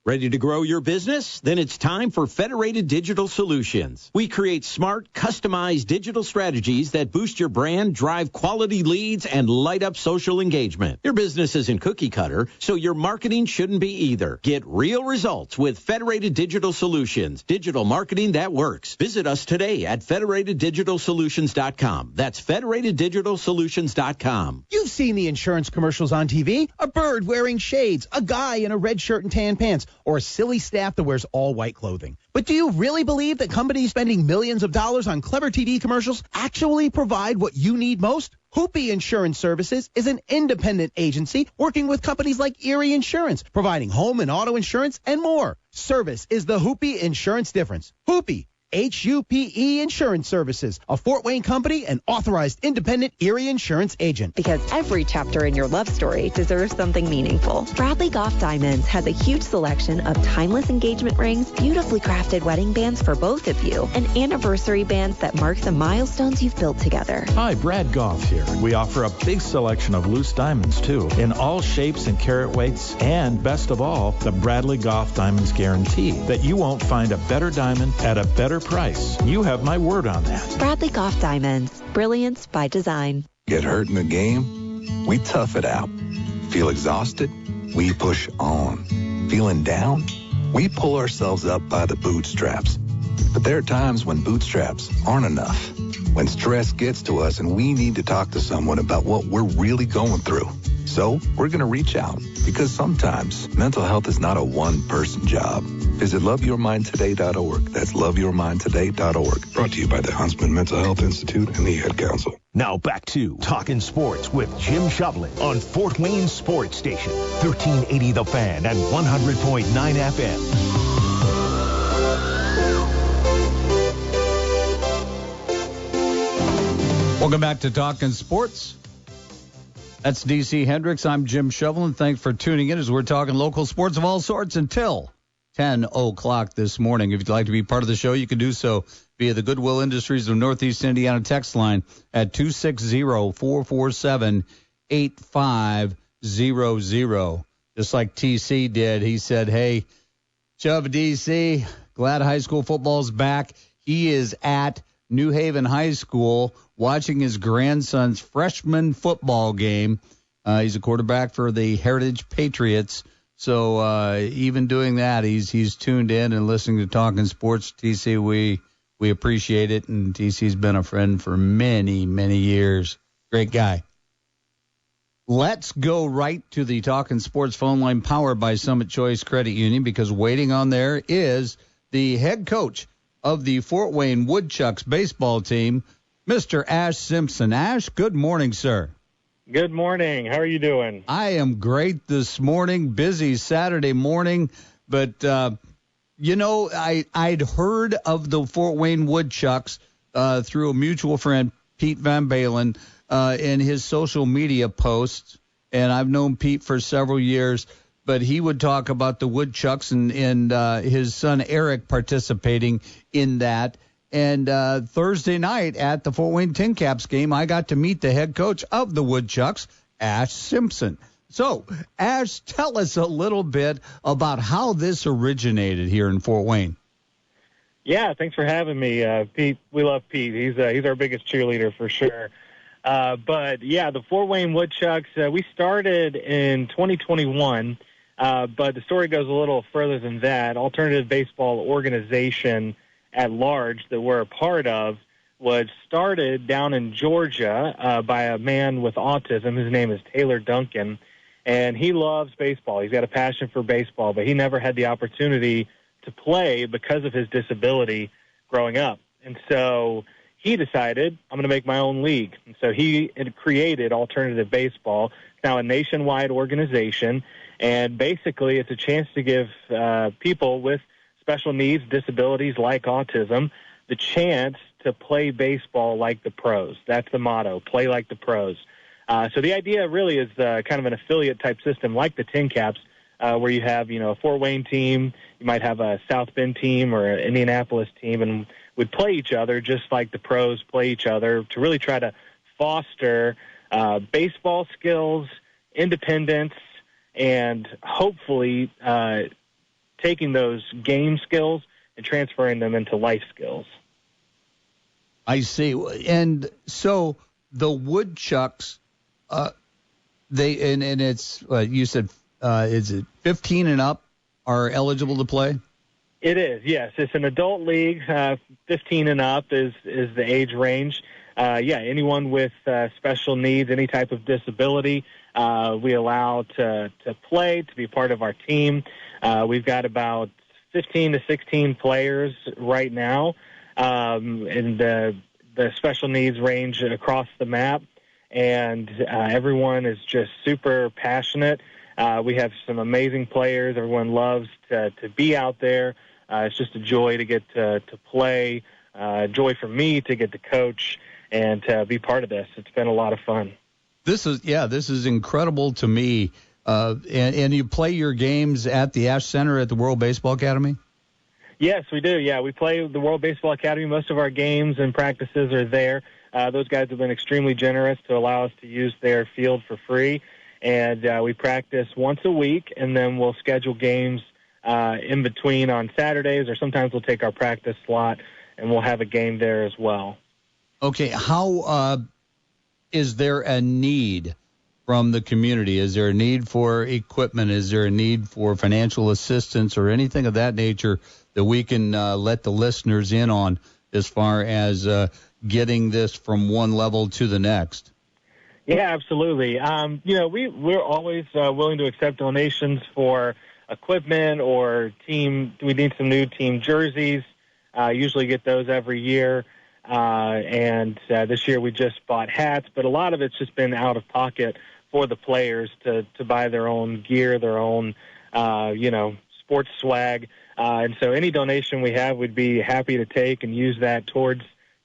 Q: Ready to grow your business? Then it's time for Federated Digital Solutions. We create smart, customized digital strategies that boost your brand, drive quality leads, and light up social engagement. Your business isn't cookie cutter, so your marketing shouldn't be either. Get real results with Federated Digital Solutions. Digital marketing that works. Visit us today at federateddigitalsolutions.com. That's federateddigitalsolutions.com.
G: You've seen the insurance commercials on TV. A bird wearing shades, a guy in a red shirt and tan pants, or a silly staff that wears all white clothing. But do you really believe that companies spending millions of dollars on clever TV commercials actually provide what you need most? Hoopy Insurance Services is an independent agency working with companies like Erie Insurance, providing home and auto insurance and more. Service is the Hoopy Insurance difference. Hoopy. HUPE Insurance Services, a Fort Wayne company and authorized independent Erie Insurance agent.
X: Because every chapter in your love story deserves something meaningful. Bradley Goff Diamonds has a huge selection of timeless engagement rings, beautifully crafted wedding bands for both of you, and anniversary bands that mark the milestones you've built together.
Y: Hi, Brad Goff here. We offer a big selection of loose diamonds, too, in all shapes and carat weights, and best of all, the Bradley Goff Diamonds guarantee that you won't find a better diamond at a better price. You have my word on that.
X: Bradley Goff Diamonds. Brilliance by design.
Z: Get hurt in the game? We tough it out. Feel exhausted? We push on. Feeling down? We pull ourselves up by the bootstraps. But there are times when bootstraps aren't enough. When stress gets to us and we need to talk to someone about what we're really going through. So we're going to reach out because sometimes mental health is not a one-person job. Visit loveyourmindtoday.org. That's loveyourmindtoday.org. Brought to you by the Huntsman Mental Health Institute and the Ad Council.
A: Now back to Talkin Sports with Jim Shovlin on Fort Wayne Sports Station, 1380 The Fan and 100.9 FM.
B: Welcome back to Talkin Sports. That's DC Hendricks. I'm Jim Shovelin. Thanks for tuning in as we're talking local sports of all sorts until 10 o'clock this morning. If you'd like to be part of the show, you can do so via the Goodwill Industries of Northeast Indiana text line at 260-447-8500. Just like TC did, he said, hey, Chubb DC, glad high school football's back. He is at New Haven High School watching his grandson's freshman football game. He's a quarterback for the Heritage Patriots. So even doing that, he's tuned in and listening to Talkin Sports. TC, we appreciate it, and TC's been a friend for many, many years. Great guy. Let's go right to the Talkin Sports phone line powered by Summit Choice Credit Union, because waiting on there is the head coach of the Fort Wayne Woodchucks baseball team, Mr. Ashe Simpson. Ashe, good morning, sir.
D: Good morning. How are you doing?
B: I am great this morning. Busy Saturday morning, but I'd heard of the Fort Wayne Woodchucks through a mutual friend, Pete Van Balen, in his social media posts, and I've known Pete for several years. But he would talk about the Woodchucks and his son Eric participating in that. And Thursday night at the Fort Wayne Tincaps game, I got to meet the head coach of the Woodchucks, Ashe Simpson. So, Ashe, tell us a little bit about how this originated here in Fort Wayne.
D: Yeah, thanks for having me, Pete. We love Pete. He's our biggest cheerleader for sure. But yeah, the Fort Wayne Woodchucks, we started in 2021. But the story goes a little further than that. Alternative baseball organization at large that we're a part of was started down in Georgia by a man with autism. His name is Taylor Duncan, and he loves baseball. He's got a passion for baseball, but he never had the opportunity to play because of his disability growing up. And so he decided, I'm going to make my own league. And so he had created Alternative Baseball. It's now a nationwide organization. And basically, it's a chance to give people with special needs, disabilities like autism, the chance to play baseball like the pros. That's the motto, play like the pros. So the idea really is kind of an affiliate-type system like the Tincaps, where you have, a Fort Wayne team, you might have a South Bend team or an Indianapolis team, and would play each other just like the pros play each other to really try to foster baseball skills, independence, and hopefully taking those game skills and transferring them into life skills.
B: I see. And so the Woodchucks, it's you said, is it 15 and up are eligible to play?
D: It is, yes. It's an adult league. 15 and up is the age range. Anyone with special needs, any type of disability, we allow to play, to be part of our team. We've got about 15 to 16 players right now, and the special needs range across the map, and everyone is just super passionate. We have some amazing players. Everyone loves to be out there. It's just a joy to get to play, joy for me to get to coach and to be part of this. It's been a lot of fun. This is incredible to me. And you play your games at the Ashe Center at the World Baseball Academy? Yes, we do. Yeah, we play the World Baseball Academy. Most of our games and practices are there. Those guys have been extremely generous to allow us to use their field for free. And we practice once a week, and then we'll schedule games in between on Saturdays, or sometimes we'll take our practice slot and we'll have a game there as well. Okay, how is there a need from the community? Is there a need for equipment? Is there a need for financial assistance or anything of that nature that we can let the listeners in on as far as getting this from one level to the next? Yeah, absolutely. We're always willing to accept donations for equipment or team. We need some new team jerseys. Usually get those every year. And this year we just bought hats, but a lot of it's just been out of pocket for the players to buy their own gear, their own, sports swag. And so any donation we have, we'd be happy to take and use that towards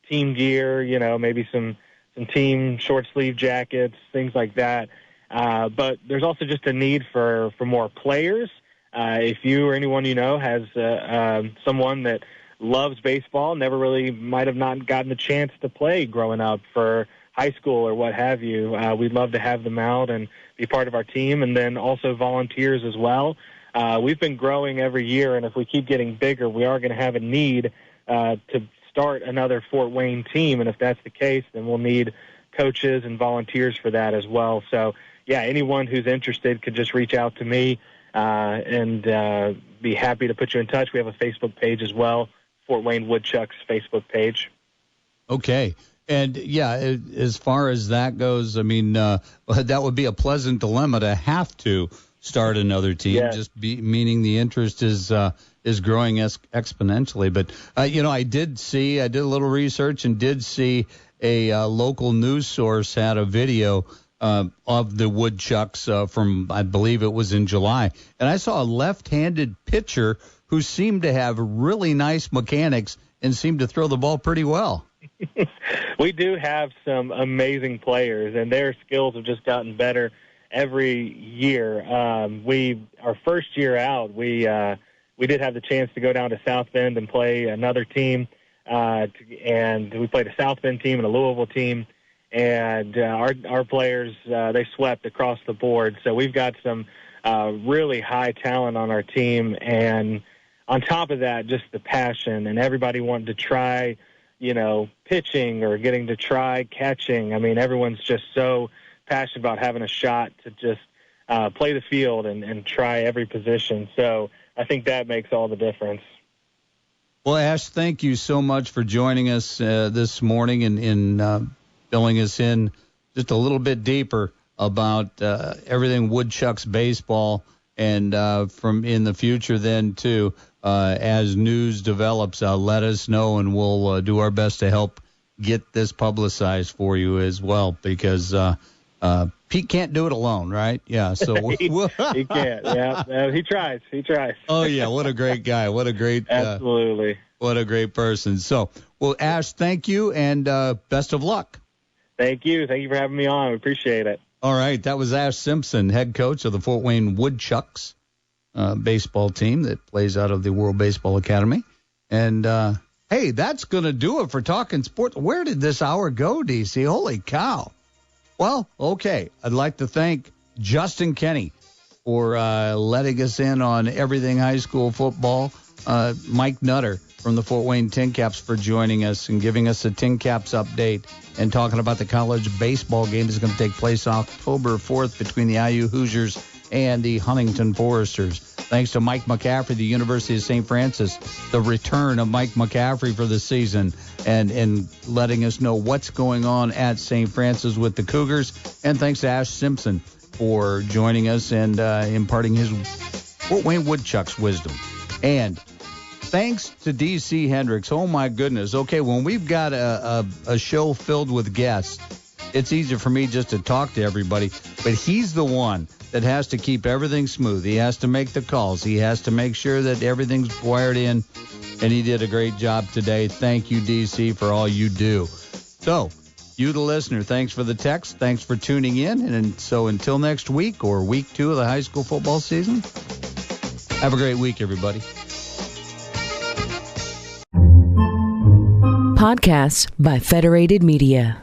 D: team gear, maybe some some team short sleeve jackets, things like that. But there's also just a need for more players. If you or anyone you know has someone that loves baseball, never really might have not gotten the chance to play growing up for high school or what have you, we'd love to have them out and be part of our team, and then also volunteers as well. We've been growing every year, and if we keep getting bigger, we are going to have a need to start another Fort Wayne team, and if that's the case, then we'll need coaches and volunteers for that as well. So, yeah, anyone who's interested could just reach out to me and be happy to put you in touch. We have a Facebook page as well, Fort Wayne Woodchucks Facebook page. Okay. And, yeah, as far as that goes, I mean, that would be a pleasant dilemma to have to start another team, meaning the interest is growing exponentially. But, I did a little research and did see a local news source had a video of the Woodchucks from, I believe it was in July. And I saw a left-handed pitcher who seemed to have really nice mechanics and seemed to throw the ball pretty well. We do have some amazing players, and their skills have just gotten better every year. Our first year out, we did have the chance to go down to South Bend and play another team, and we played a South Bend team and a Louisville team, and our players, they swept across the board. So we've got some really high talent on our team, and on top of that, just the passion, and everybody wanted to try pitching or getting to try catching. I mean, everyone's just so passionate about having a shot to just play the field and try every position. So I think that makes all the difference. Well, Ash, thank you so much for joining us this morning and filling us in just a little bit deeper about everything Woodchucks baseball, and from in the future then too. As news develops, let us know, and we'll do our best to help get this publicized for you as well, because Pete can't do it alone, right? Yeah, so he can't. Yeah, he tries. Oh yeah, what a great guy! What a great absolutely. What a great person. So, well, Ash, thank you, and best of luck. Thank you for having me on. We appreciate it. All right, that was Ashe Simpson, head coach of the Fort Wayne Woodchucks baseball team that plays out of the World Baseball Academy. And, hey, that's going to do it for Talkin Sports. Where did this hour go, DC? Holy cow. Well, okay, I'd like to thank Justin Kenny for letting us in on everything high school football. Mike Nutter from the Fort Wayne Tincaps for joining us and giving us a Tincaps update and talking about the college baseball game that's going to take place October 4th between the IU Hoosiers and the Huntington Foresters. Thanks to Mike McCaffrey, the University of St. Francis, the return of Mike McCaffrey for the season, and letting us know what's going on at St. Francis with the Cougars. And thanks to Ashe Simpson for joining us and imparting his Fort Wayne Woodchucks wisdom. And thanks to D.C. Hendricks. Oh, my goodness. Okay, when we've got a show filled with guests, it's easier for me just to talk to everybody, but he's the one that has to keep everything smooth. He has to make the calls. He has to make sure that everything's wired in, and he did a great job today. Thank you, DC, for all you do. So, you, the listener, thanks for the text. Thanks for tuning in. And so until next week or week 2 of the high school football season, have a great week, everybody.
F: Podcasts by Federated Media.